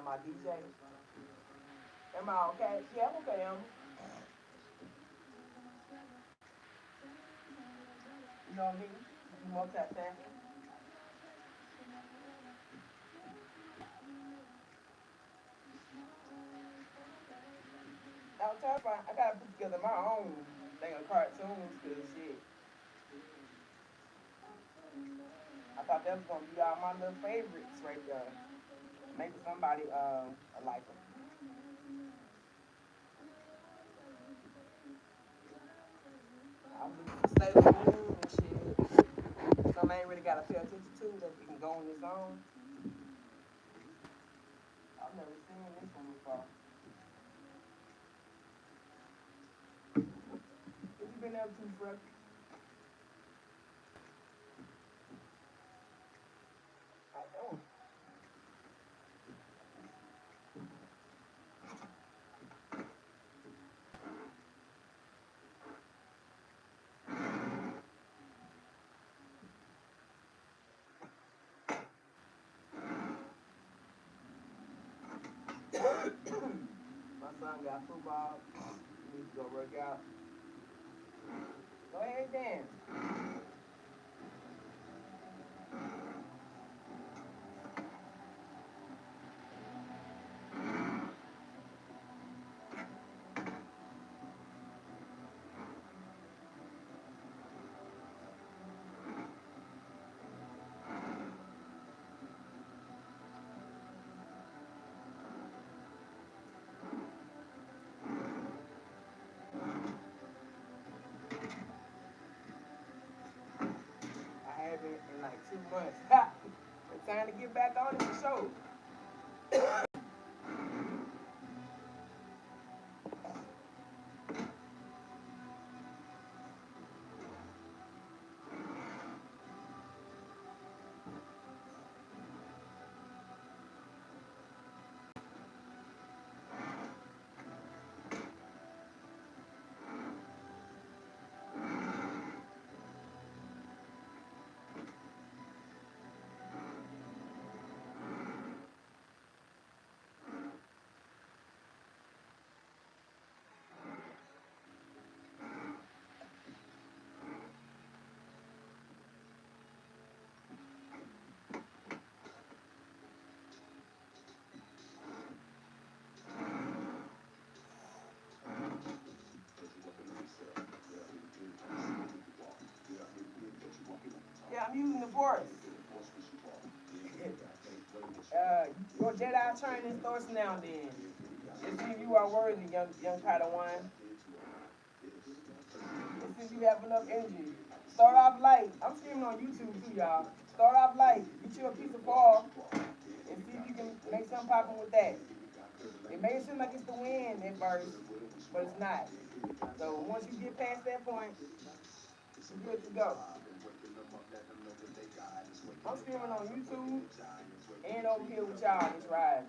my DJ. Am I okay? Yeah, I'm okay, You know me. You multitasking. I was trying to find, I gotta put together my own thing of cartoons, cause shit, I thought that was gonna be all my little favorites right there. Maybe somebody like them. I'm looking for Sailor Moon and shit. Some I ain't really gotta pay attention to that we can go on this own. I've never seen this one before. What you been up to, Fred? I don't. My son got football. He needs to go work out. Go ahead, dance. I haven't in like 2 months. It's time to get back on it for sure. Yeah, I'm using the force. Your Jedi training starts now then. Let's see if you are worthy, young Padawan. Let's see if you have enough energy. Start off light. I'm streaming on YouTube too, y'all. Start off light. Get you a piece of ball and see if you can make something poppin' with that. It may seem like it's the wind at first, but it's not. So once you get past that point, you're good to go. I'm streaming on YouTube and over here with y'all on this ride.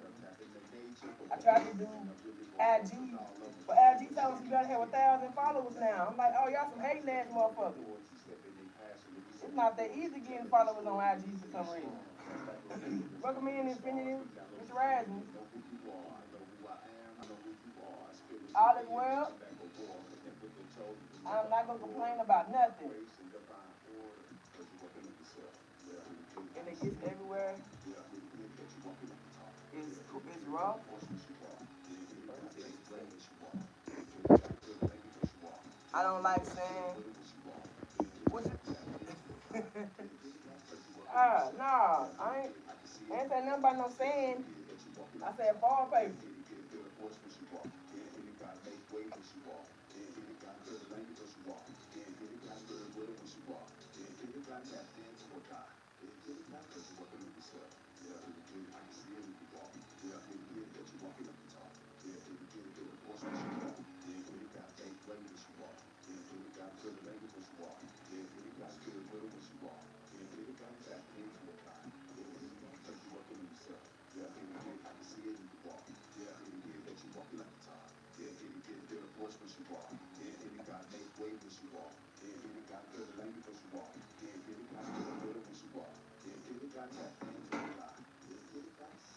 I tried to do IG, but IG told us you gotta have 1,000 followers now. I'm like, oh, y'all some hating ass motherfuckers. It's not that easy getting followers on IG for some reason. Welcome in, Infinity, Mr. Rising. All is well. I'm not gonna complain about nothing. And it gets everywhere. It's rough. I don't like saying what you nah, I ain't saying nothing about no saying. I said ball paper.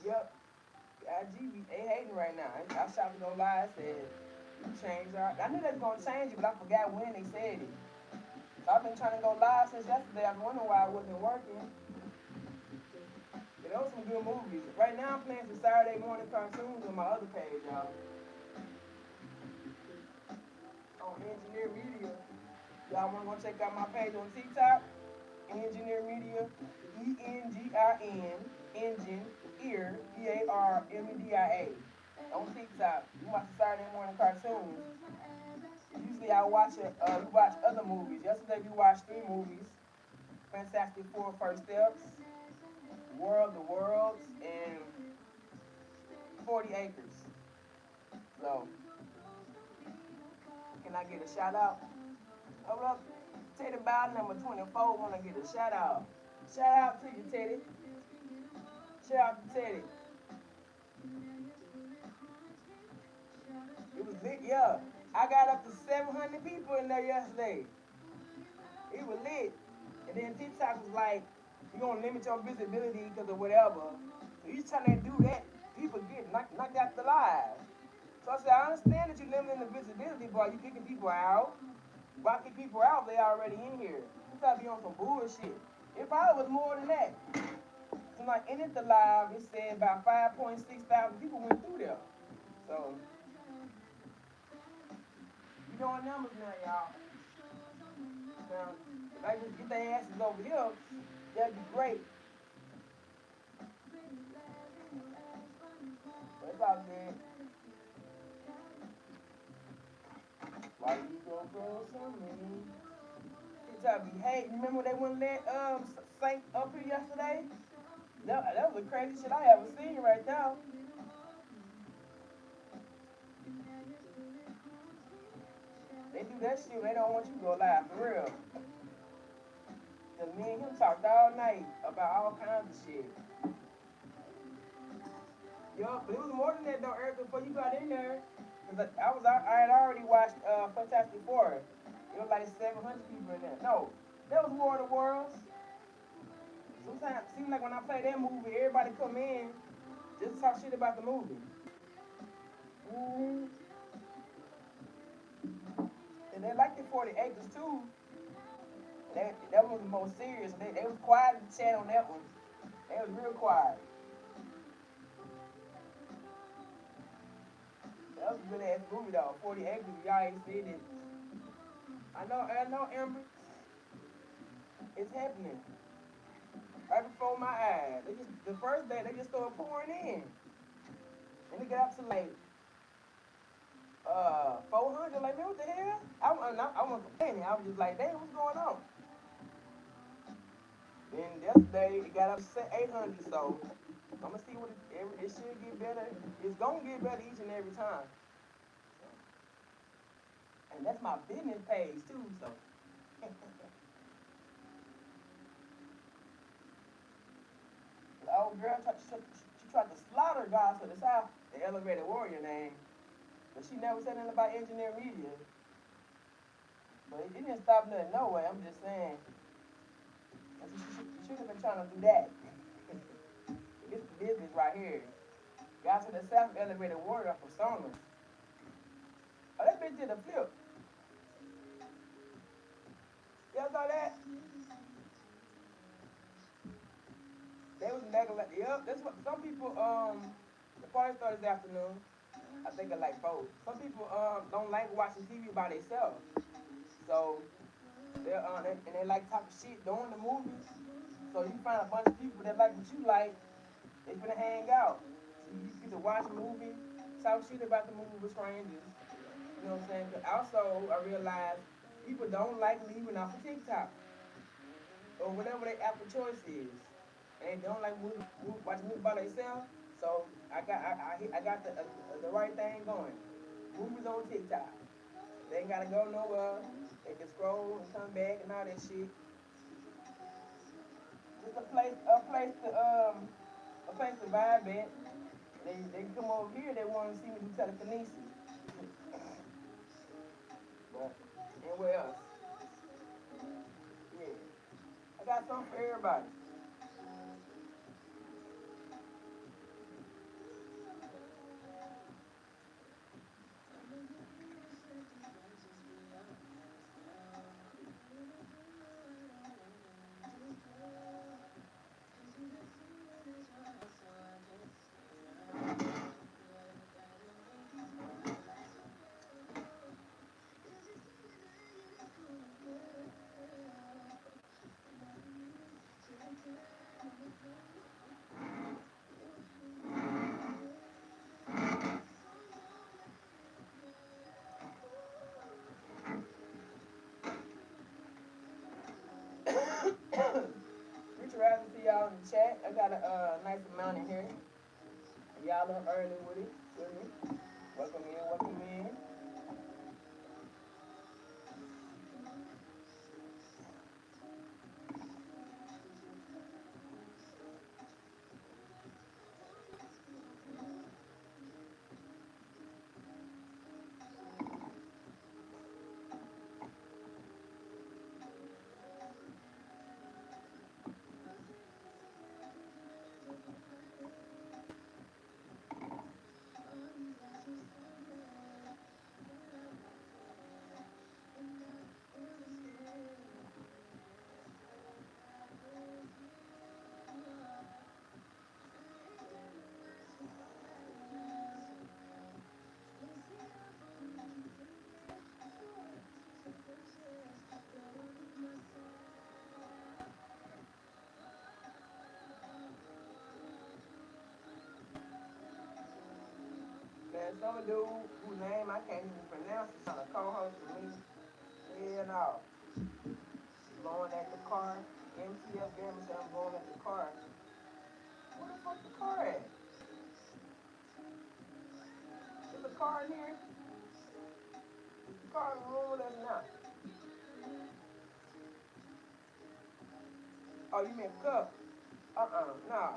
Yep. they hating right now. I shot to go live, said, you changed our. I knew they was gonna change it, but I forgot when they said it. So I've been trying to go live since yesterday. I've been wondering why I wasn't working. But those some good movies. Right now I'm playing some Saturday morning cartoons on my other page, y'all. On Engineer Media. Y'all wanna go check out my page on TikTok? Engineer Media, ENGIN, Engine, Ear, EARMEDIA. On TikTok, you watch the Saturday morning cartoons. Usually I watch we watch other movies. Yesterday we watched 3 movies: Fantastic Four: First Steps, World of Worlds, and 40 Acres. So, can I get a shout out? Hold up, Teddy Bowden number 24 wanna get a shout out. Shout out to you, Teddy. Shout out to Teddy. It was lit, yeah. I got up to 700 people in there yesterday. It was lit. And then TikTok was like, you're going to limit your visibility because of whatever. So each time they do that, people get knocked out the live. So I said, I understand that you're limiting the visibility, but you kicking people out. Why kick people out? They already in here. You try to be on some bullshit. It probably was more than that. So like ended the live, it said about 5.6 thousand people went through there. So you doing numbers now, y'all. Now, if I just get their asses over here, that'd be great. But it's all good. Why you gonna throw some me? It's be hey, remember when they wouldn't let Saint up here yesterday? That was the craziest shit I ever seen right now. They do that shit, they don't want you to go live, for real. Cause me and him talked all night about all kinds of shit. Yo, but it was more than that though, Eric, before you got in there. Cause I had already watched Fantastic Four. It was like 700 people in there. No, that was War of the Worlds. Sometimes it seems like when I play that movie, everybody come in just talk shit about the movie. Mm-hmm. And they liked the 40 Acres too. That was the most serious. They was quiet in the chat on that one. They was real quiet. That was a good ass movie though. 40 Acres, y'all ain't seen it. I know, Amber. It's happening. Right before my eyes. The first day they just started pouring in. And they got up to like 400. Like, man, what the hell? I wasn't complaining. I was just like, damn, what's going on? Then yesterday it got up to 800. So I'm gonna see what it should get better. It's gonna get better each and every time. And that's my business page too. So. The old girl she tried to slaughter God to the south, the elevated warrior name. But she never said anything about engineer media. But it didn't stop nothing no way. I'm just saying. She should have been trying to do that. This is business right here. God to the south, elevated warrior persona. Oh, that bitch did a flip. Y'all saw that? They was negative. Yep, that's what some people. The party started this afternoon. I think at like 4. Some people don't like watching TV by themselves. So they like talking shit during the movies. So you find a bunch of people that like what you like. They finna hang out. So you get to watch a movie, talk shit about the movie with strangers. You know what I'm saying? But also I realized people don't like leaving off of TikTok or whatever their app of choice is. And they don't like watching movies by themselves. So I got the right thing going. Movies on TikTok. They ain't gotta go nowhere. They can scroll and come back and all that shit. Just a place to vibe at. They come over here. They want to see me do telekinesis. But anywhere else, yeah. I got something for everybody. Rich Rising to y'all in the chat. I got a nice amount in here. Y'all up early with it. With me. Welcome in, welcome in. Man, some dude whose name I can't even pronounce is trying to co-host with me. Yeah, no. Blowing at the car. MTF Gamma said I'm blowing at the car. Where the fuck the car at? Is the car in here? Is the car in the room with us now? Oh, you mean cup? Nah.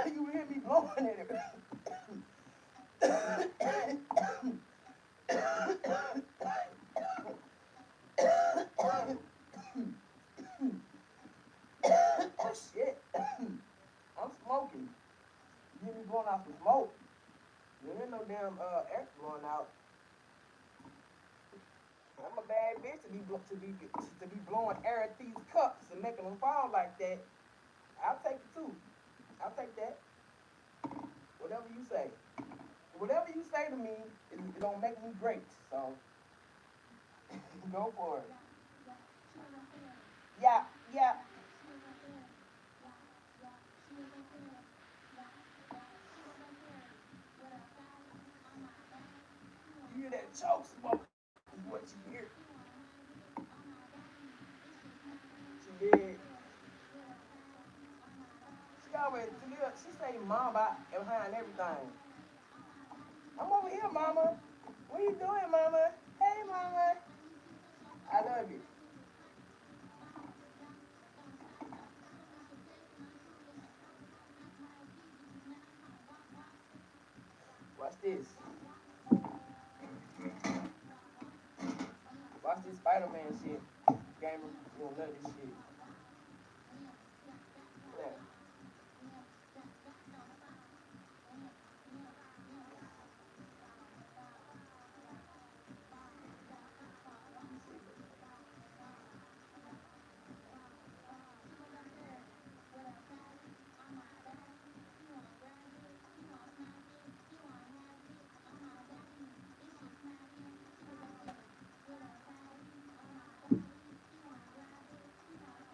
You hear me blowing at it. Oh shit. I'm smoking. You hear me blowing out some smoke. There ain't no damn air blowing out. I'm a bad bitch to be blowing air at these cups and making them fall like that. I'll take it too. I'll take that. Whatever you say. Whatever you say to me, it don't make me great. So go for it. Yeah, yeah. You hear that choke smoke is what you hear. She did. She always, she say mama behind everything. I'm over here, mama. What you doing, mama? Hey, mama. I love you. Watch this. Watch this Spider-Man shit. Gamer, you gonna love this shit. Yeah.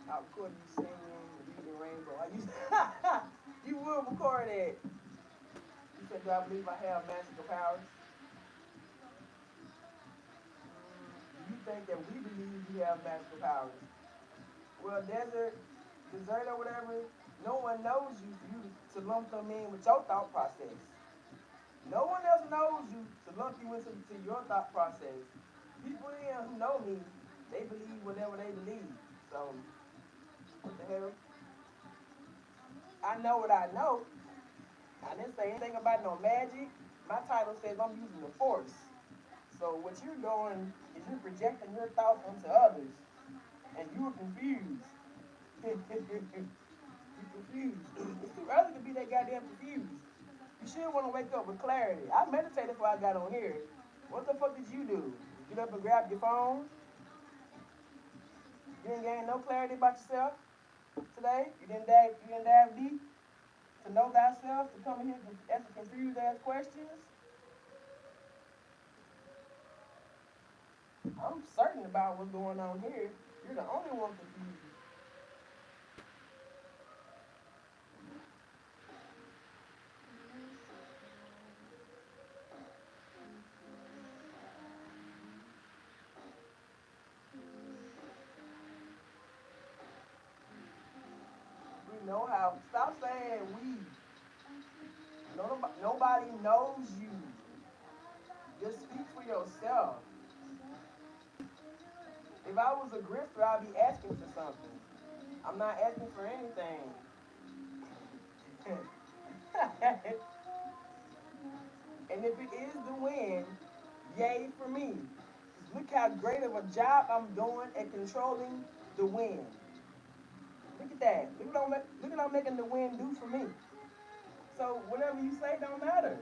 I'll record you singing, reading Rainbow. You will record it. You said, do I believe I have magical powers? You think that we believe you have magical powers. Well, dessert or whatever, no one knows you for you to lump them in with your thought process. No one else knows you to lump you into to your thought process. People here who know me, they believe whatever they believe. So, what the hell? I know what I know. I didn't say anything about no magic. My title says I'm using the force. So what you're doing is you're projecting your thoughts onto others, and you're confused. You're confused. It's too early to be that goddamn confused. You should want to wake up with clarity. I meditated before I got on here. What the fuck did you do? Get up and grab your phone? You didn't gain no clarity about yourself today? You didn't dive deep to know thyself, to come in here and ask confused ass questions? I'm certain about what's going on here. You're the only one confused. know how. Stop saying we. Nobody knows you. Just speak for yourself. If I was a grifter, I'd be asking for something. I'm not asking for anything. And if it is the win, yay for me. Look how great of a job I'm doing at controlling the wind. Look at that. Look at what I'm making the wind do for me. So whatever you say don't matter.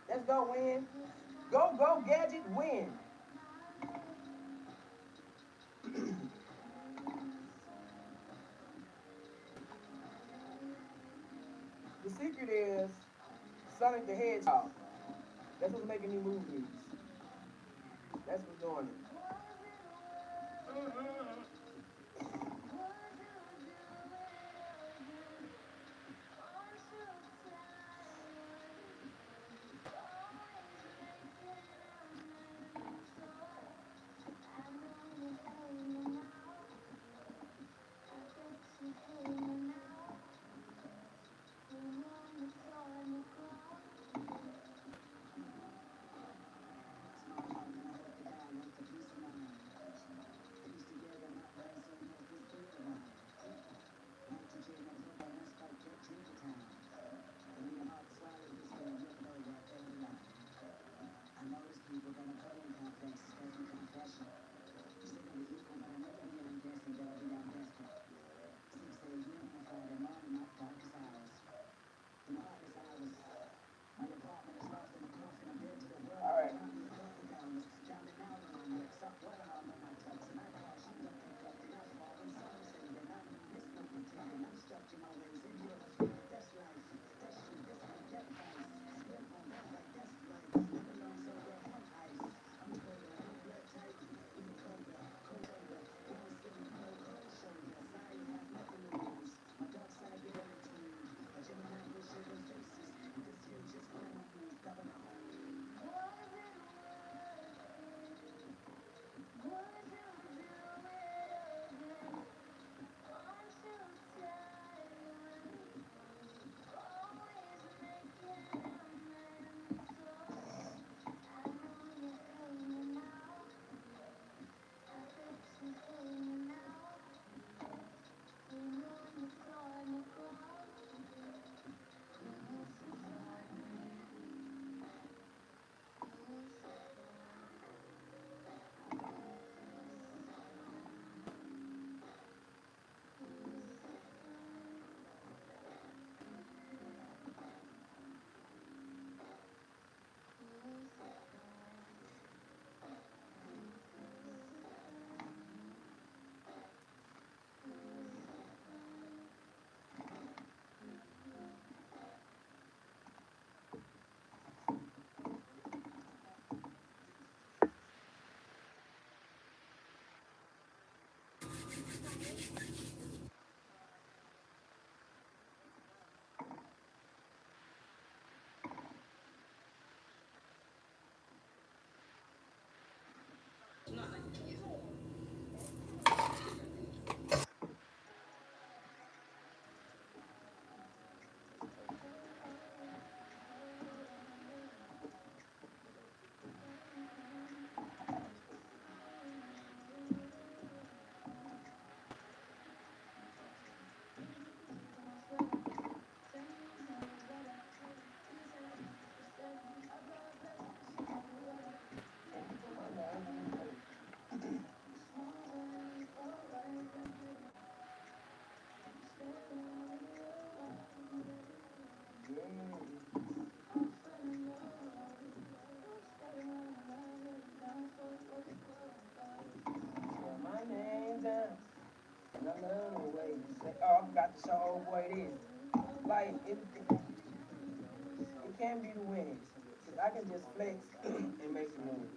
Let's go win. Go gadget win. The secret is Sonic the Hedgehog. That's what's making me move these. That's what's doing it. All right. My name down. And I love the way you say, oh, I forgot to show old boy it is. Like, it can't be the winnings. Because I can just flex and make some moves.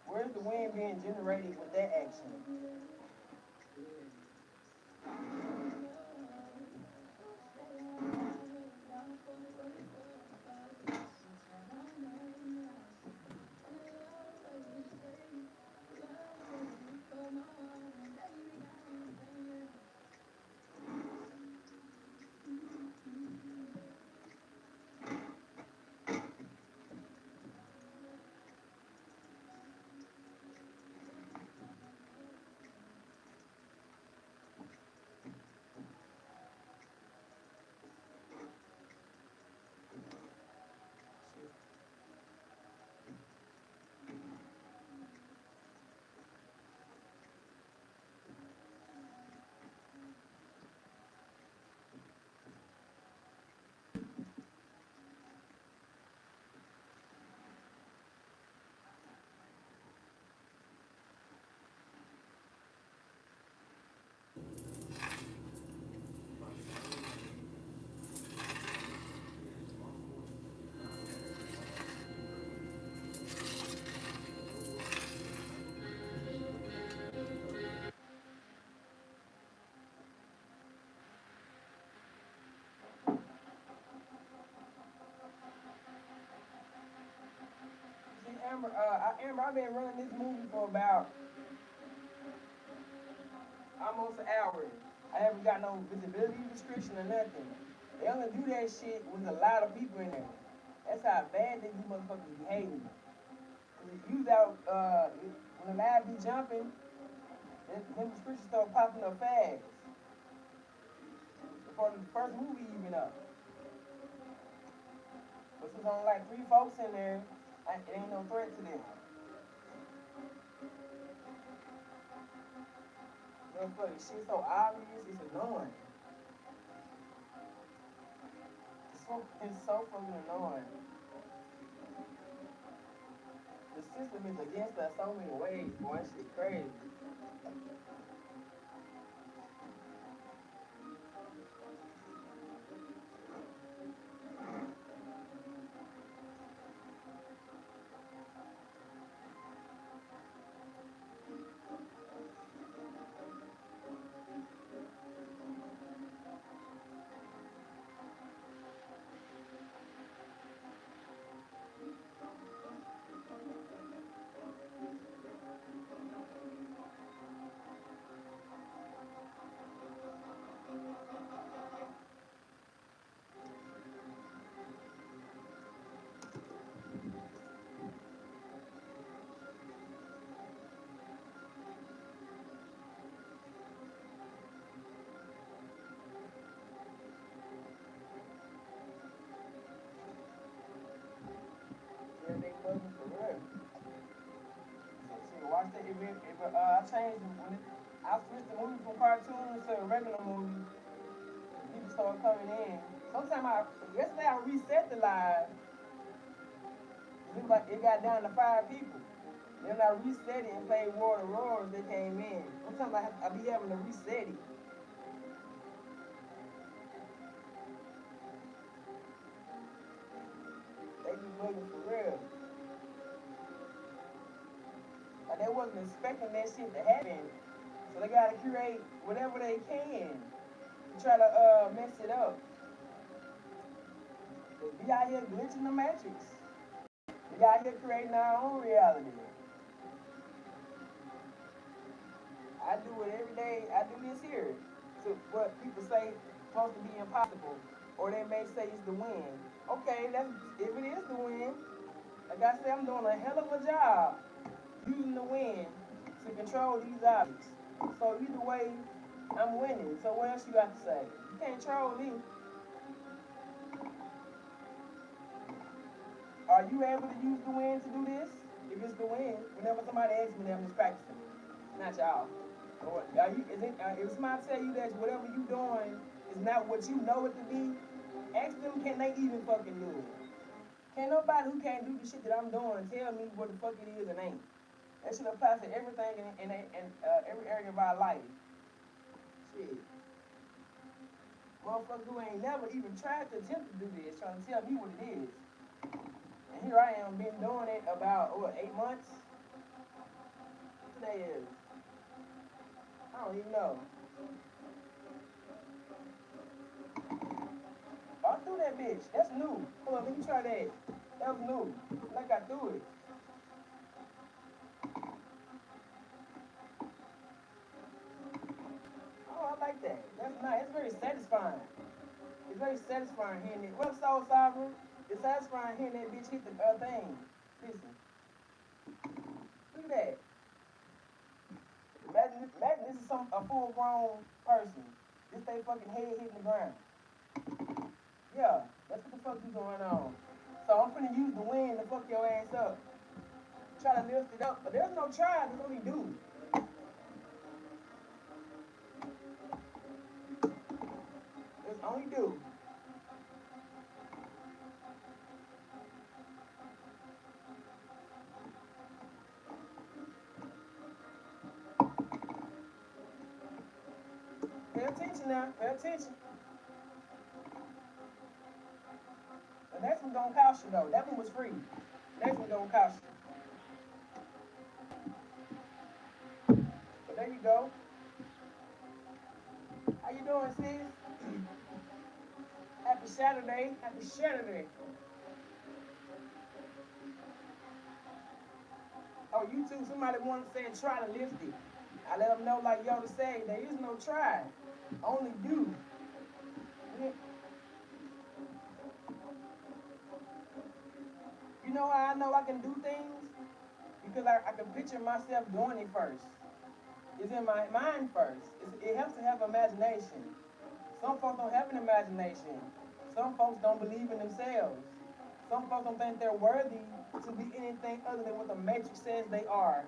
Where's the wind being generated with that action? See, Amber, I've been running this movie for about almost an hour. I haven't got no visibility restriction or nothing. They only do that shit with a lot of people in there. That's how bad they do motherfuckers be hating. Cause if you out, when the live be jumping, then restrictions start popping up fast. Before the first movie even up. But since only like three folks in there, it ain't no threat to them. Motherfucker, shit so obvious, it's annoying. It's so fucking annoying. The system is against us so many ways, boy. That shit crazy. Yeah, they wasn't for real. Shit, watch that. I changed when I switched the movie from cartoons to a regular movie, people started coming in. Yesterday I reset the live. It got down to 5 people. Then I reset it and played War of the Roars. They came in. Sometimes I be having to reset it. They be bugging for real. Like they wasn't expecting that shit to happen. So they gotta create whatever they can to try to mess it up. We out here glitching the matrix. We out here creating our own reality. I do it every day. I do this here. So what people say is supposed to be impossible, or they may say it's the wind. Okay, that's if it is the wind. Like I said, I'm doing a hell of a job using the wind to control these objects. So either way, I'm winning. So what else you got to say? You can't troll me. Are you able to use the wind to do this? If it's the wind, whenever somebody asks me, I'm just practicing. Not y'all. Or if somebody tell you that whatever you doing is not what you know it to be, Ask them, can they even fucking do it? Can't nobody who can't do the shit that I'm doing tell me what the fuck it is and ain't. That should apply to everything in every area of our life. Shit. Motherfucker who ain't never even tried to attempt to do this, trying to tell me what it is. And here I am, been doing it about, what, 8 months? What today is? I don't even know. Oh, I threw that bitch. That's new. Hold on, let me try that. That was new. Like I threw it. Oh, I like that. That's nice. It's very satisfying. It's very satisfying hearing it. What's so sovereign? It's satisfying hearing that bitch hit the thing. Listen. Look at that. Imagine this is a full grown person. This they fucking head hitting the ground. Yeah, that's what the fuck is going on. So I'm finna use the wind to fuck your ass up. Try to lift it up, but there's no try, there's only do. There's only do. Pay attention now, pay attention. The next one gonna cost you though. That one was free. Next one gonna cost you. But there you go. How you doing, sis? Happy Saturday. Happy Saturday. Oh, you too. Somebody wanted to say try to lift it. I let them know like y'all to say there is no try. Only do. You know how I know I can do things? Because I can picture myself doing it first. It's in my mind first. It helps to have imagination. Some folks don't have an imagination. Some folks don't believe in themselves. Some folks don't think they're worthy to be anything other than what the matrix says they are.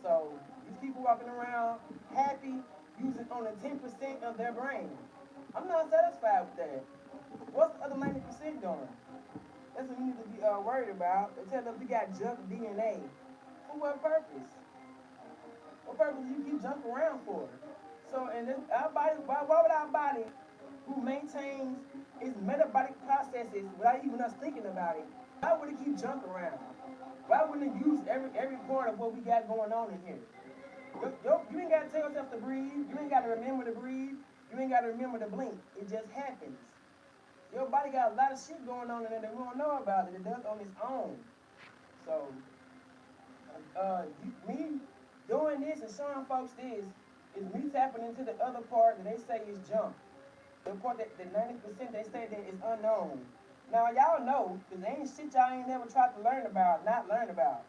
So these people walking around happy using only 10% of their brain. I'm not satisfied with that. What's the other 90% doing? That's what we need to be worried about. They tell us we got junk DNA. For what purpose? What purpose do you keep junk around for? So, and this, our body, why would our body, who maintains its metabolic processes without even us thinking about it, why would it keep junk around? Why wouldn't it use every part of what we got going on in here? You ain't got to tell yourself to breathe. You ain't got to remember to breathe. You ain't got to remember to blink. It just happens. Your body got a lot of shit going on in there that we don't know about it. It does on its own. So, me doing this and showing folks this is me tapping into the other part that they say is junk. The part that the 90% they say that is unknown. Now, y'all know, because there ain't shit y'all ain't never tried to learn about, not learn about.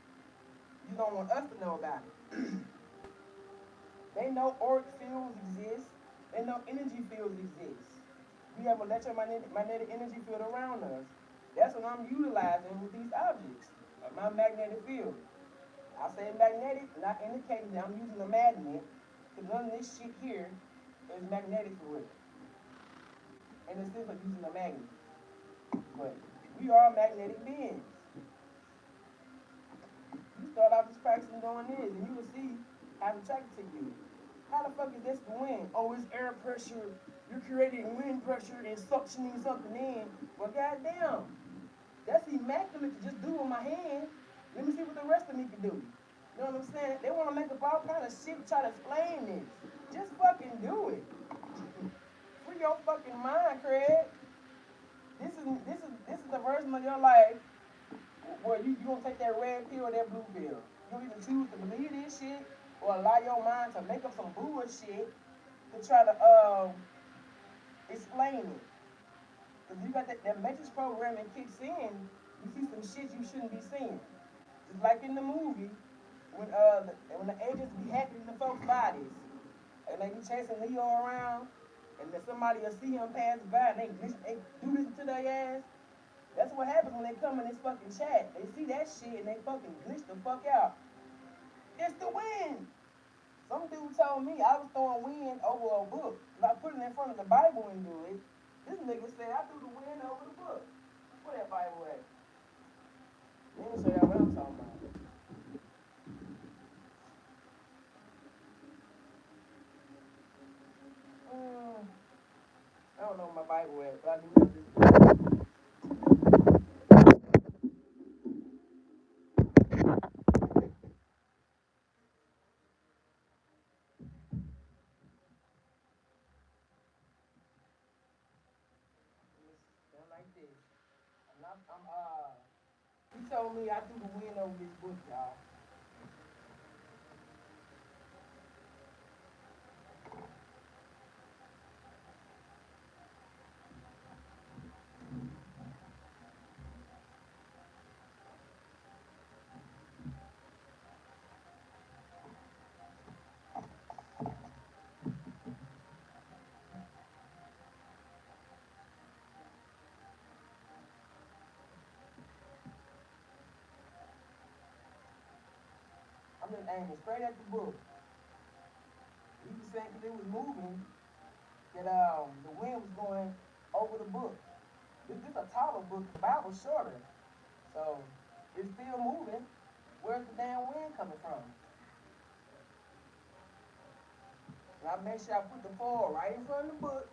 You don't want us to know about it. They know auric fields exist. They know energy fields exist. We have electromagnetic energy field around us. That's what I'm utilizing with these objects, my magnetic field. I say magnetic, not indicating that I'm using a magnet, because none of this shit here is magnetic for real. In the sense of using a magnet. But we are magnetic beings. You start off just practicing doing this, and you will see how it's attracted to you. How the fuck is this the wind? Oh, it's air pressure. You're creating wind pressure and suctioning something in. Well, goddamn, that's immaculate to just do with my hand. Let me see what the rest of me can do. You know what I'm saying? They want to make up all kind of shit to try to explain this. Just fucking do it. Free your fucking mind, Craig. This is the version of your life where you gonna take that red pill or that blue pill. You don't even choose to believe this shit or allow your mind to make up some bullshit to try to explain it. Because you got that matrix programming kicks in, you see some shit you shouldn't be seeing. Just like in the movie, when the agents be hacking into folks' bodies, and they be chasing Leo around, and then somebody will see him pass by, and they do this to their ass. That's what happens when they come in this fucking chat. They see that shit, and they fucking glitch the fuck out. It's the wind. Some dude told me I was throwing wind over a book. I put it in front of the Bible and do it. This nigga said I threw the wind over the book. Where that Bible at? Let me show y'all what I'm talking about. I don't know my Bible at, but I do know this book. It's like this. He told me I threw the wind over this book, y'all. I'm just aiming straight at the book. He was saying because it was moving, that the wind was going over the book. This is a taller book. The Bible's shorter, so it's still moving. Where's the damn wind coming from? And I make sure I put the foil right in front of the book,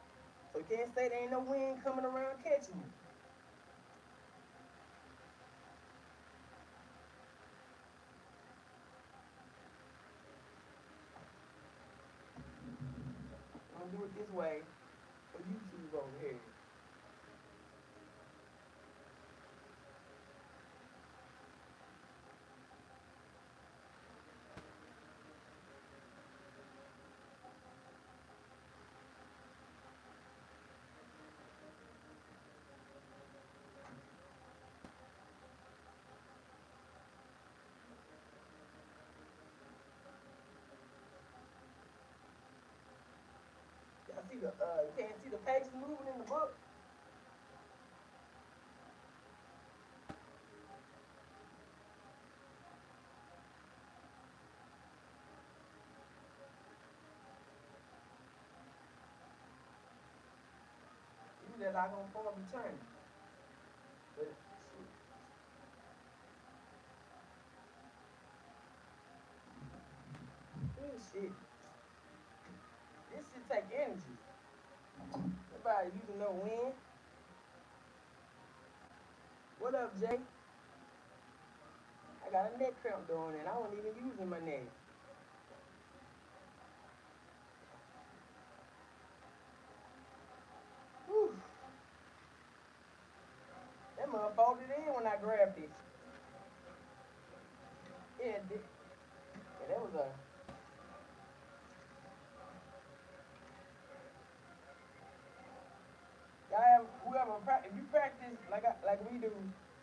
so you can't say there ain't no wind coming around catching me. I'm gonna do it this way for YouTube over here. Y'all see you can't see the pages moving in the book. You that I gonna form return. But shit. This shit take energy. Nobody using no wind. What up, Jay? I got a neck cramp doing it. I wasn't even using my neck. Whew. That mother folded in when I grabbed it. Yeah, that was a. Y'all have whoever practice. If you practice like we do,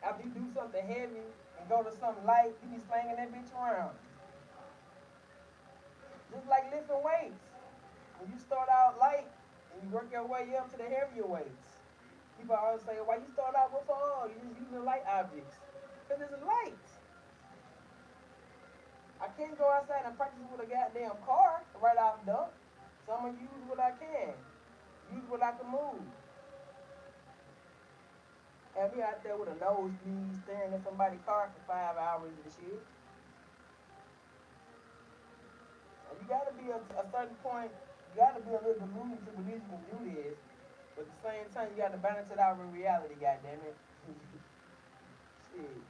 after you do something heavy and go to something light, you be slinging that bitch around. Just like lifting weights. When you start out light and you work your way up to the heavier weights. People always say, why you start out with all? You just using light objects. Because it's light. I can't go outside and practice with a goddamn car right off the dump. So I'm going to use what I can. Use what I can move. Have me out there with a nosebleed staring at somebody's car for 5 hours and shit. And you gotta be a certain point, you gotta be a little deluded to believe you can do this. But at the same time, you gotta balance it out with reality, goddammit. Shit.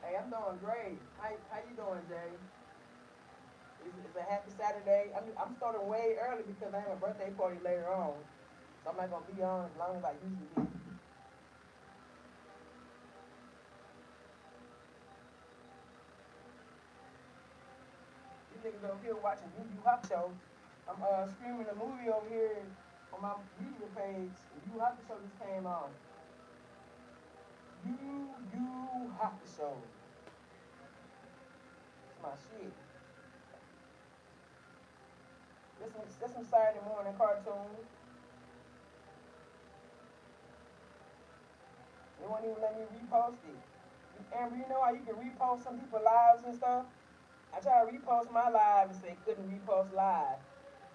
Hey, I'm doing great. How you doing, Jay? It's a happy Saturday. I'm starting way early because I have a birthday party later on. So I'm not gonna be on as long as I usually be. These niggas over here watching Yu Yu Hakusho. I'm streaming a movie over here on my YouTube page. Yu Yu Hakusho just came on. Yu Yu Hakusho. It's my shit. That's some Saturday morning cartoons. They won't even let me repost it. Amber, you know how you can repost some people's lives and stuff? I try to repost my live and say couldn't repost live.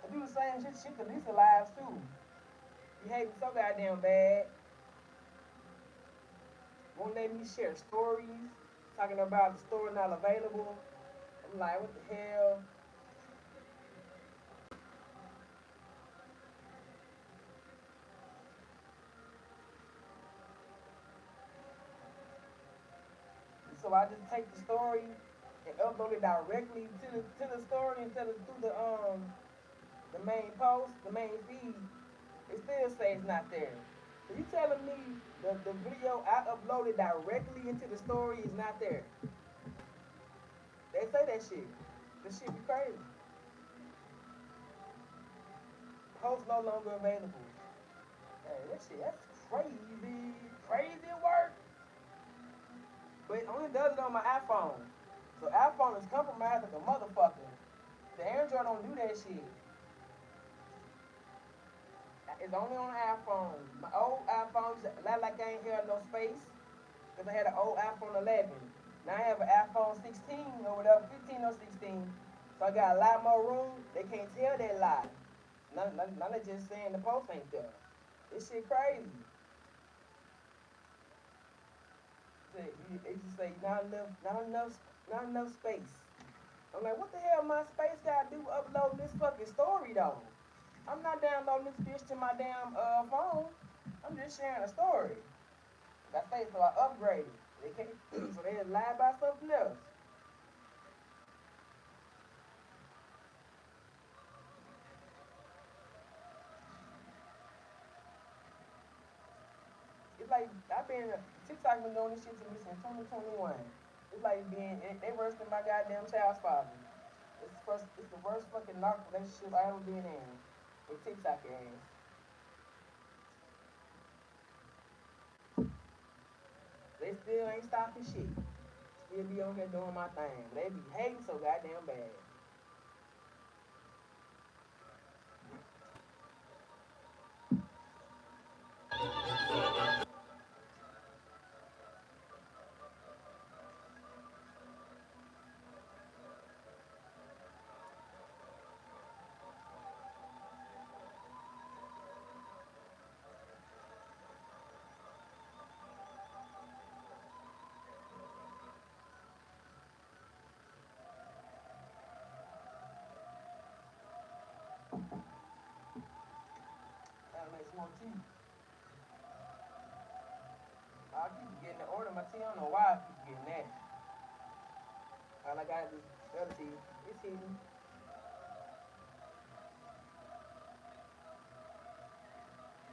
I do the same shit to Lisa lives too. You hate me so goddamn bad. Won't let me share stories. Talking about the store not available. I'm like, what the hell? So I just take the story and upload it directly to the story and through the main post, the main feed. It still says it's not there. So you telling me the video I uploaded directly into the story is not there? They say that shit. This shit be crazy. Post no longer available. Hey, that shit, that's crazy. Crazy work. But it only does it on my iPhone. So iPhone is compromised like a motherfucker. The Android don't do that shit. It's only on the iPhone. My old iPhone, like I ain't had no space. Because I had an old iPhone 11. Now I have an iPhone 16 or whatever, 15 or 16. So I got a lot more room. They can't tell that lie. None of just saying the post ain't there. This shit crazy. They just say not enough space. I'm like, what the hell my space gotta do upload this fucking story though? I'm not downloading this bitch to my damn phone. I'm just sharing a story. I say so I upgraded. They can't so they just lie about something else. It's like I've been TikTok been doing this shit to me since 2021. It's like they worse than my goddamn child's father. It's the worst fucking narc relationship I ever been in. With TikTok ass. They still ain't stopping shit. Still be on here doing my thing. They be hating so goddamn bad. Gotta make some more tea. I keep getting the order my tea. I don't know why I keep getting that. All I got is this other tea. It's hidden.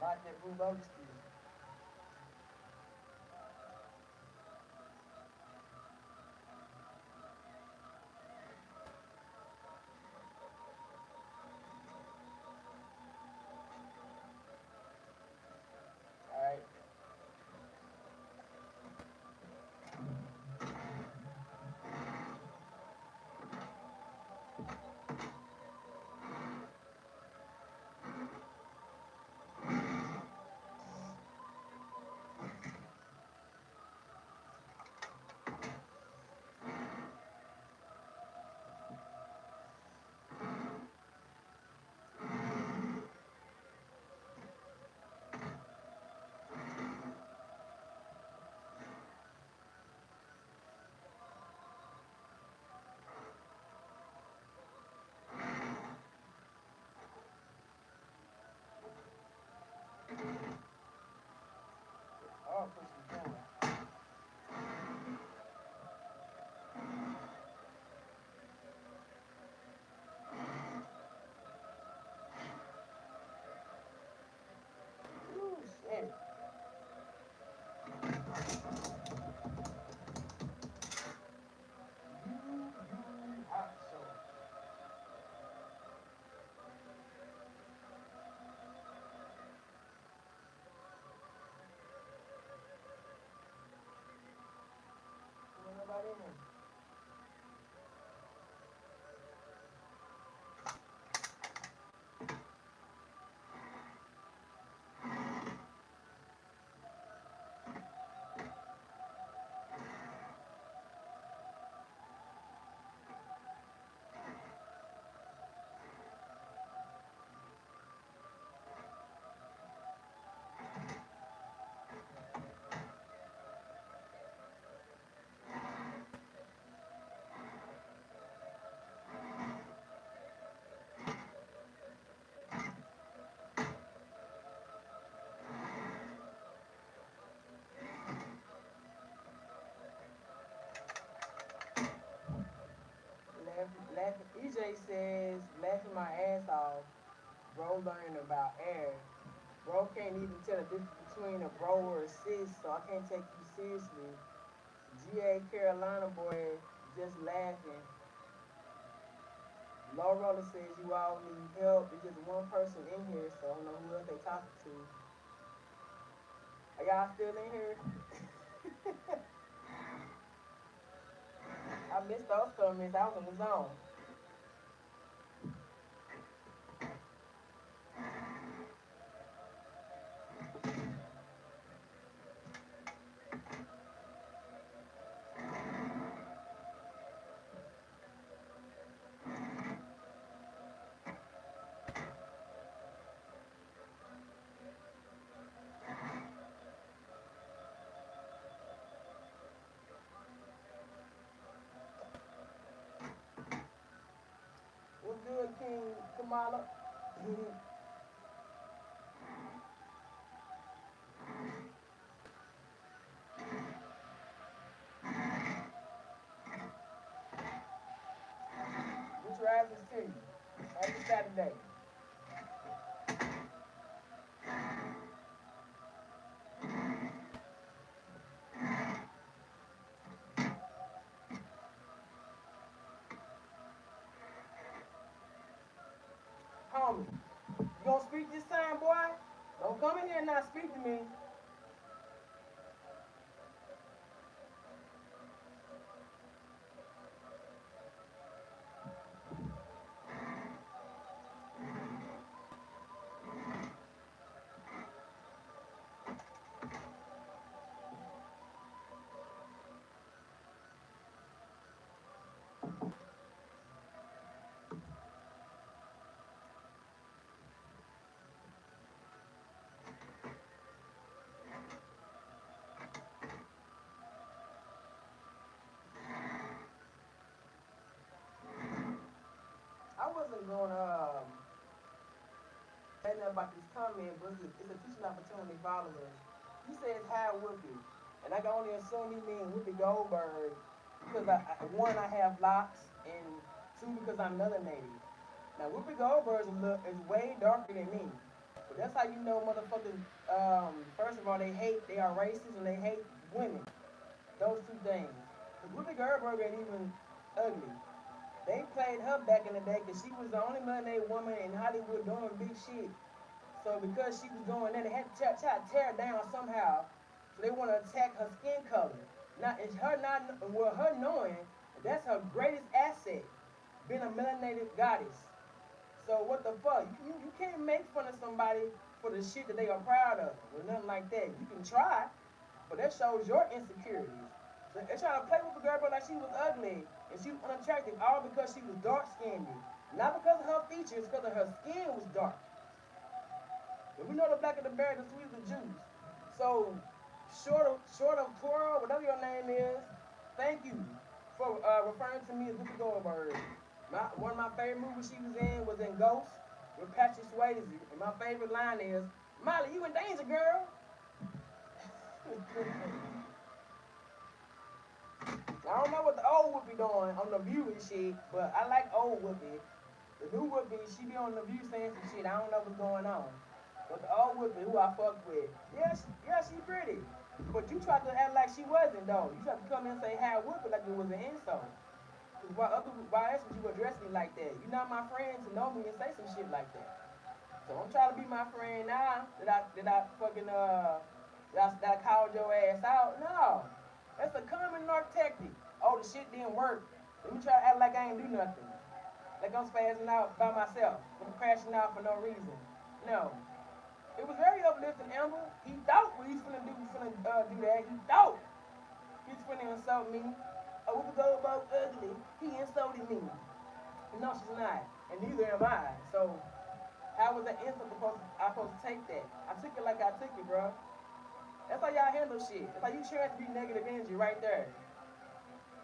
Like that blue lotus tea. Alright. DJ says, laughing my ass off, bro learning about air. Bro can't even tell the difference between a bro or a sis, so I can't take you seriously. GA Carolina boy just laughing. Low Roller says you all need help. There's just one person in here, so I don't know who else they talking to. Are y'all still in here? I missed those comments. I was on the zone. What's good, King Kamala? Which rises to you? Happy Saturday. Homie, you gonna speak this time, boy? Don't come in here and not speak to me. I wasn't gonna say nothing about this comment, but it's a teaching opportunity followers. He says hi Whoopi, and I can only assume he means Whoopi Goldberg because one, I have locks, and two, because I'm melanated. Now Whoopi Goldberg is way darker than me, but that's how you know motherfuckers. First of all, they are racist and they hate women. Those two things. Cause Whoopi Goldberg ain't even ugly. They played her back in the day because she was the only melanated woman in Hollywood doing big shit. So because she was doing that, they had to try to tear her down somehow. So they want to attack her skin color. Now, it's her not, well, her knowing that's her greatest asset, being a melanated goddess. So what the fuck? You can't make fun of somebody for the shit that they are proud of or nothing like that. You can try, but that shows your insecurities. So they try to play with the girl like she was ugly and she was unattractive, all because she was dark skinned. Not because of her features, because of her skin was dark. But we know the black of the bear, the sweet of the juice. So short of Toro, whatever your name is, thank you for referring to me as Whoopi Goldberg. One of my favorite movies she was in Ghost with Patrick Swayze. And my favorite line is, Molly, you in danger, girl. I don't know what the old Whoopi doing on the View and shit, but I like old Whoopi. The new Whoopi, she be on the View saying some shit. I don't know what's going on. But the old Whoopi, who I fuck with, yeah, she pretty. But you tried to act like she wasn't, though. You tried to come in and say hi Whoopi like it was an insult. Because why else would you address me like that? You're not my friend to know me and say some shit like that. So I'm trying to be my friend now that I fucking that I called your ass out. No. That's a common narc tactic. Oh, the shit didn't work. Let me try to act like I ain't do nothing. Like I'm spazzing out by myself. I'm crashing out for no reason. No. It was very uplifting, Amber. He thought what he's finna do that. He thought he's finna insult me. Oh, we could go about ugly. He insulted me. No, she's not. And neither am I. So how was that insult I supposed to take that? I took it like I took it, bro. That's how y'all handle shit. That's how you try to be negative energy right there.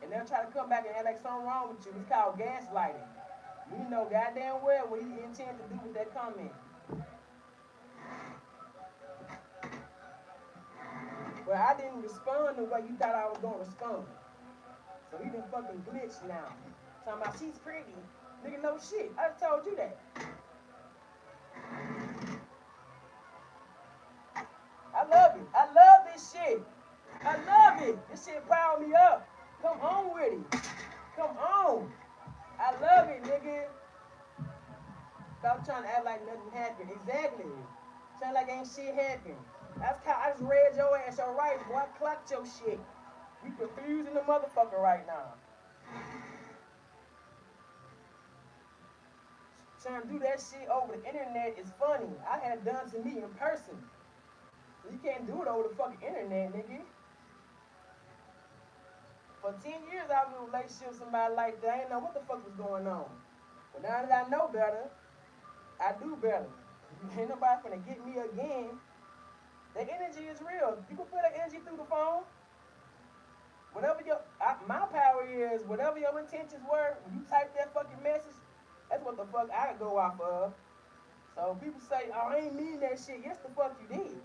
And they'll try to come back and act like something wrong with you. It's called gaslighting. You know goddamn well what he intended to do with that comment. But I didn't respond the way you thought I was gonna respond. So he done fucking glitched now. Talking about she's pretty. Nigga, no shit. I just told you that. I love it. I love this shit. I love it. This shit power me up. Come on with it. Come on. I love it, nigga. Stop trying to act like nothing happened. Exactly. Sound like ain't shit happened. That's how I just read your ass your rights, boy. I clocked your shit. You confusing the motherfucker right now. Trying to do that shit over the internet is funny. I had it done to me in person. You can't do it over the fucking internet, nigga. For 10 years I was in a relationship with somebody like that. I didn't know what the fuck was going on. But now that I know better, I do better. Ain't nobody finna get me again. The energy is real. You can feel that energy through the phone. Whatever my power is, whatever your intentions were, when you type that fucking message, that's what the fuck I go off of. So people say, oh, I ain't mean that shit. Yes, the fuck you did.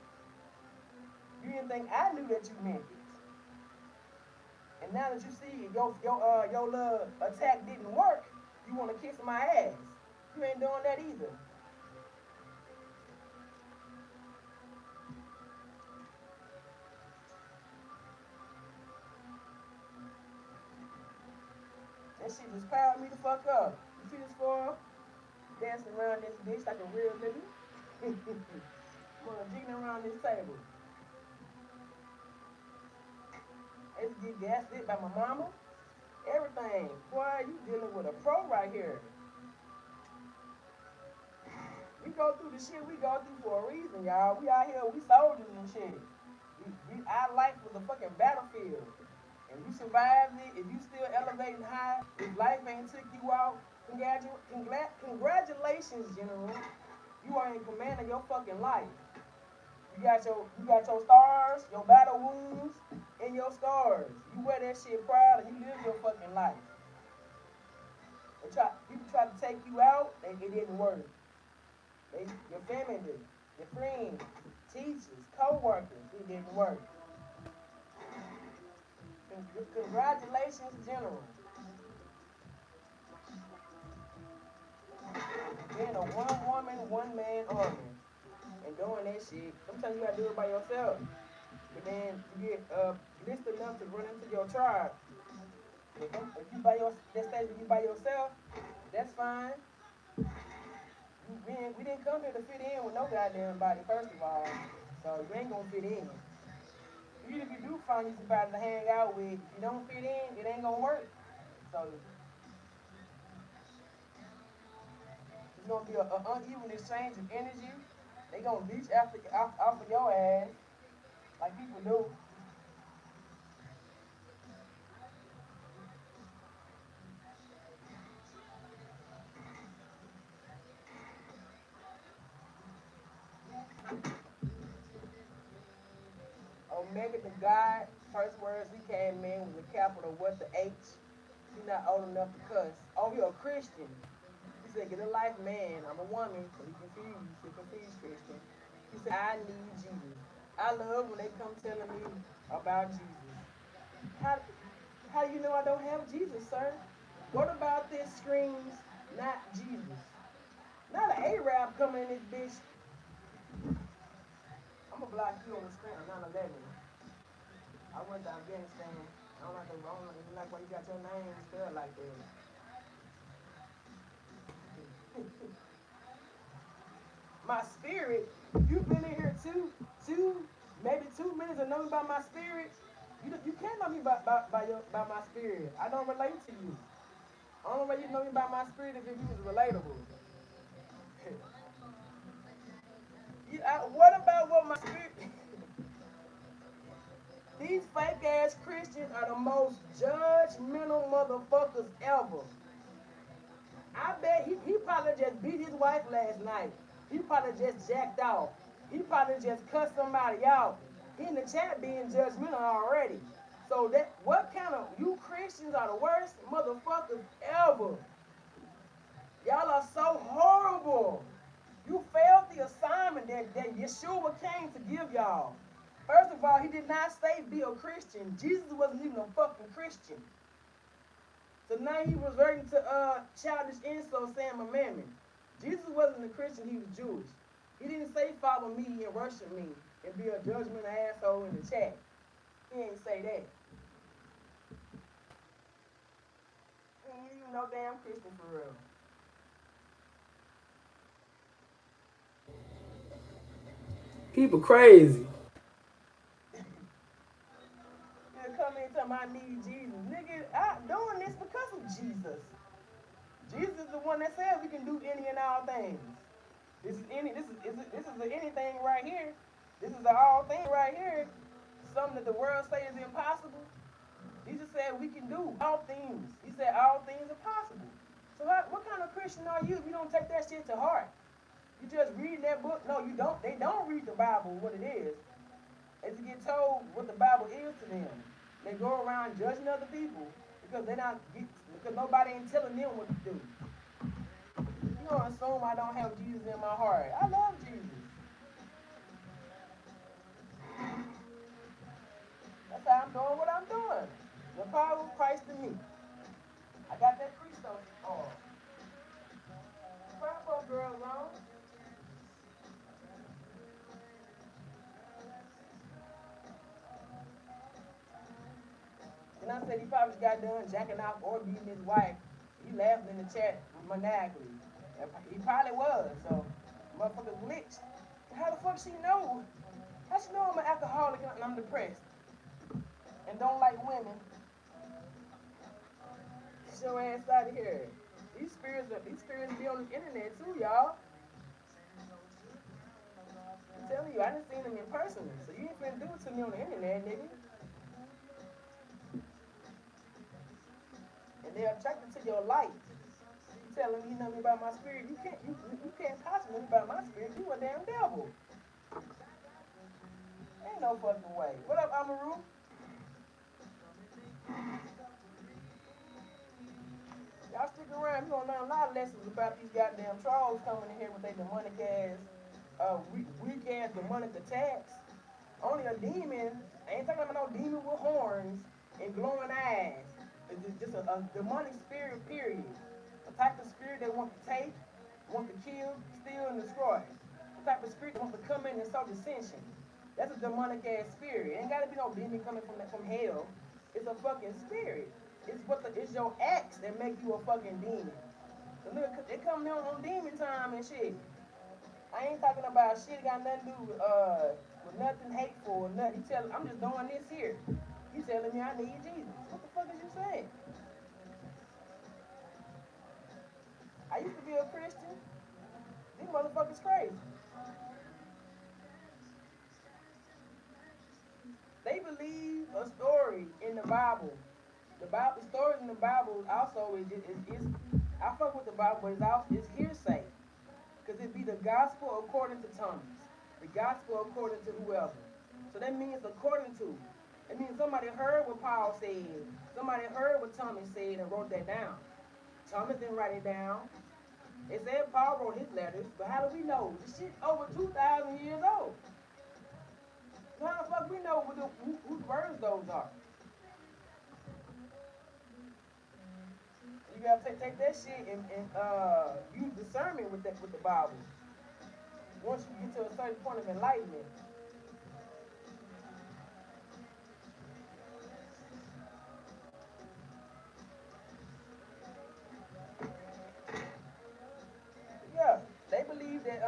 You didn't think I knew that you meant it. And now that you see your little attack didn't work, you want to kiss my ass. You ain't doing that either. That shit just powered me the fuck up. You see this foil? Dancing around this bitch like a real nigga. I'm gonna jigging around this table. I used to get gassed lit by my mama. Everything. Boy, you dealing with a pro right here. We go through the shit we go through for a reason, y'all. We out here, we soldiers and shit. Our life was a fucking battlefield. And you survived it, if you still elevating high, if life ain't took you out, congratulations, General. You are in command of your fucking life. You got your stars, your battle wounds, and your scars. You wear that shit proud and you live your fucking life. People try to take you out, and it didn't work. Your family did, your friends, teachers, co-workers, it didn't work. Congratulations, General. Being a one-woman, one-man army and doing that shit. Sometimes you gotta do it by yourself. But then you get listed enough to run into your tribe. If you that stage when you by yourself, that's fine. We didn't come here to fit in with no goddamn body, first of all. So you ain't gonna fit in. Even if you do find you somebody to hang out with, if you don't fit in, it ain't gonna work. So it's gonna be an uneven exchange of energy. They gonna reach off of your ass like people do. Omega the God, first words he came in was a capital what the H. He's not old enough to cuss. Oh, you're a Christian. He said, get a life, man. I'm a woman. So he confused. He confused Christian. He said, I need Jesus. I love when they come telling me about Jesus. How do you know I don't have Jesus, sir? What about this screams not Jesus? Not an Arab coming in this bitch. I'm gonna block you on the screen on 9/11. I went to Afghanistan. I don't like why you got your name spelled like that. My spirit, you've been in here maybe 2 minutes and know me by my spirit. You can't know me by my spirit. I don't relate to you. Only way you know me by my spirit is if you was relatable. What about what my spirit? These fake ass Christians are the most judgmental motherfuckers ever. I bet he probably just beat his wife last night. He probably just jacked off. He probably just cussed somebody out. He in the chat being judgmental already. So what kind of, you Christians are the worst motherfuckers ever. Y'all are so horrible. You failed the assignment that Yeshua came to give y'all. First of all, he did not say be a Christian. Jesus wasn't even a fucking Christian. So now he reverting to childish insults saying my mammon. Jesus wasn't a Christian, he was Jewish. He didn't say follow me and worship me and be a judgment asshole in the chat. He ain't say that. He ain't even no damn Christian for real. People crazy. He'll come in and tell me I need Jesus. Nigga, I'm doing this because of Jesus. Jesus is the one that said we can do any and all things. This is the anything right here. This is the all thing right here. Something that the world say is impossible. Jesus said we can do all things. He said all things are possible. So what kind of Christian are you if you don't take that shit to heart? You just read that book? No, you don't. They don't read the Bible what it is. They just get told what the Bible is to them. They go around judging other people because because nobody ain't telling them what to do. You don't assume I don't have Jesus in my heart. I love Jesus. That's how I'm doing what I'm doing. The power of Christ in me. I got that Christos oil. Purple girls on. And I said he probably got done jacking off or beating his wife. He laughed in the chat maniacally. He probably was. So motherfucker glitched. How the fuck she know? How she know I'm an alcoholic and I'm depressed and don't like women? Get your ass out of here. These spirits be on the internet too, y'all. I'm telling you, I done seen them in person. So you ain't finna do it to me on the internet, nigga. And they're attracted to your light. You telling me nothing about my spirit? You can't possibly know about my spirit. You a damn devil. Ain't no fucking way. What up, Amaru? Y'all stick around. You gonna learn a lot of lessons about these goddamn trolls coming in here with their demonic ass, weak ass demonic attacks. Only a demon. I ain't talking about no demon with horns and glowing eyes. It's just a demonic spirit, period. A type of spirit that wants to take, wants to kill, steal, and destroy. A type of spirit that wants to come in and sow dissension. That's a demonic ass spirit. It ain't gotta be no demon coming from hell. It's a fucking spirit. It's your acts that make you a fucking demon. So look, they come down on demon time and shit. I ain't talking about shit got nothing to do with nothing hateful or nothing. I'm just doing this here. You telling me I need Jesus. What the fuck is you saying? I used to be a Christian. These motherfuckers crazy. They believe a story in the Bible. The stories in the Bible also is I fuck with the Bible, but it's hearsay. Because it be the gospel according to Thomas. The gospel according to whoever. So that means according to. It means somebody heard what Paul said. Somebody heard what Thomas said and wrote that down. Thomas didn't write it down. It said Paul wrote his letters, but how do we know? This shit over 2,000 years old. So how the fuck we know whose words those are? You gotta take that shit and use discernment with the Bible. Once you get to a certain point of enlightenment. Yeah, they believe that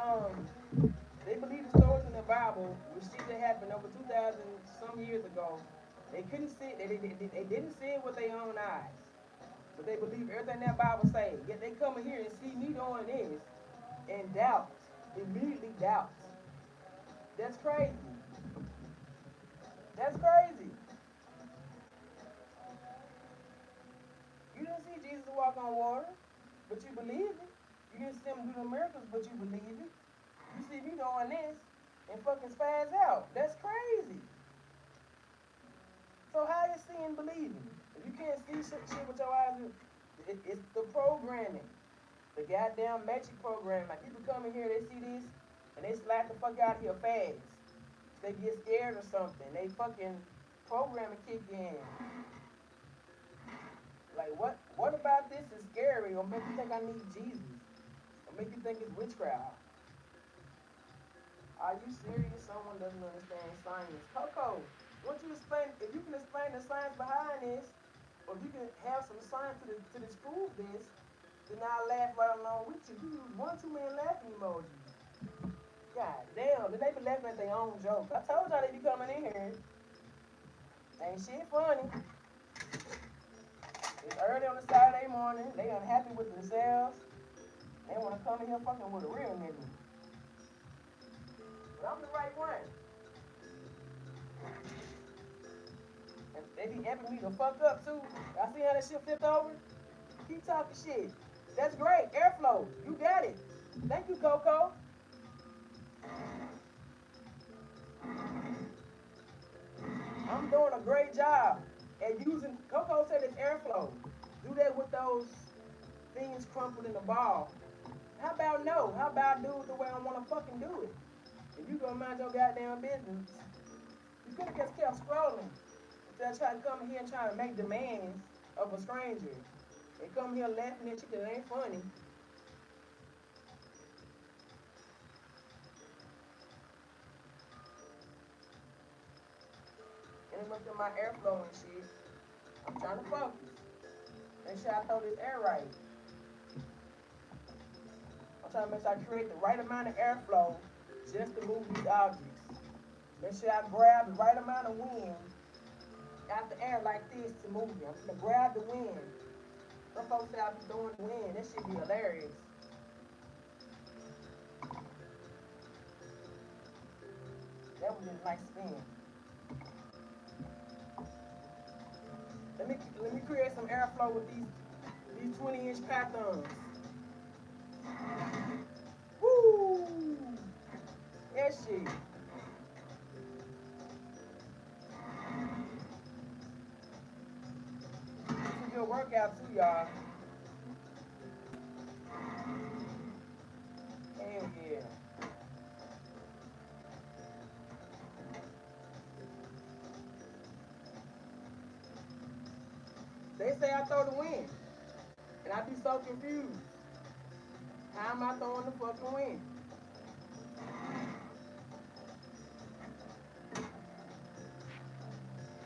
they believe the stories in the Bible, which shit that happened over 2,000 some years ago. They couldn't see it. They didn't see it with their own eyes. But they believe everything that Bible says. Yet they come in here and see me doing this and doubt. Immediately doubt. That's crazy. That's crazy. You didn't see Jesus walk on water, but you believe it. You didn't see him do the miracles, but you believe it. You see me doing this and fucking spaz out. That's crazy. So how you seeing believing? If you can't see shit with your eyes, it's the programming. The goddamn magic program. Like people come in here, they see this, and they slap the fuck out of here fast. They get scared or something. They fucking programming kick in. Like, what about this is scary or make you think I need Jesus? Or make you think it's witchcraft? Are you serious? Someone doesn't understand science. Coco, won't you explain, if you can explain the science behind this, or if you can have some science to disprove this, then I'll laugh right along with you. You use one too many laughing emojis. God damn, then they be laughing at their own jokes. I told y'all they be coming in here. Ain't shit funny. It's early on a Saturday morning. They unhappy with themselves. They want to come in here fucking with a real nigga. But I'm the right one. And they be amping me the fuck up too. I see how that shit flipped over. Keep talking shit. That's great. Airflow. You got it. Thank you, Coco. I'm doing a great job at using. Coco said it's airflow. Do that with those things crumpled in the ball. How about no? How about do it the way I want to fucking do it? If you gonna mind your goddamn business, you could have just kept scrolling instead of trying to come here and trying to make demands of a stranger. They come here laughing at you because it ain't funny. And look at my airflow and shit. I'm trying to focus. Make sure I throw this air right. I'm trying to make sure I create the right amount of airflow just to move these objects. Make sure I grab the right amount of wind out the air like this to move it. I'm gonna grab the wind. Some folks say I be throwing the wind. That should be hilarious. That was just a nice spin. Let me create some airflow with these 20-inch pythons. Woo! That shit. It's a good workout too, y'all. Hell yeah. They say I throw the wind, and I be so confused. How am I throwing the fucking wind?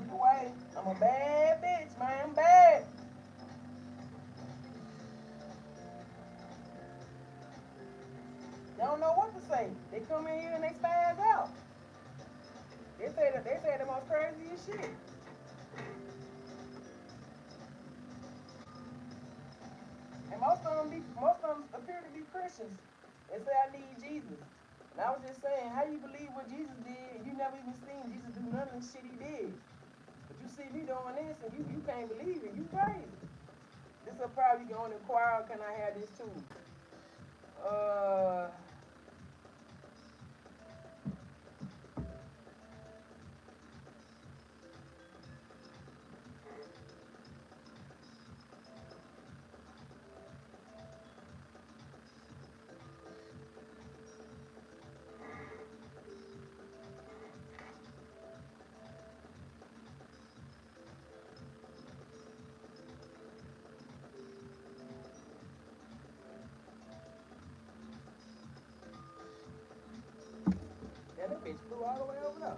Either way, I'm a bad bitch, man. I'm bad. They don't know what to say. They come in here and they spaz out. They say the most craziest shit. And most of them appear to be Christians. They say I need Jesus. And I was just saying, how you believe what Jesus did and you never even seen Jesus do none of the shit he did? But you see me doing this and you can't believe it. You crazy. This will probably go on inquire, can I have this too? Uh yeah, that bitch flew all the way over there.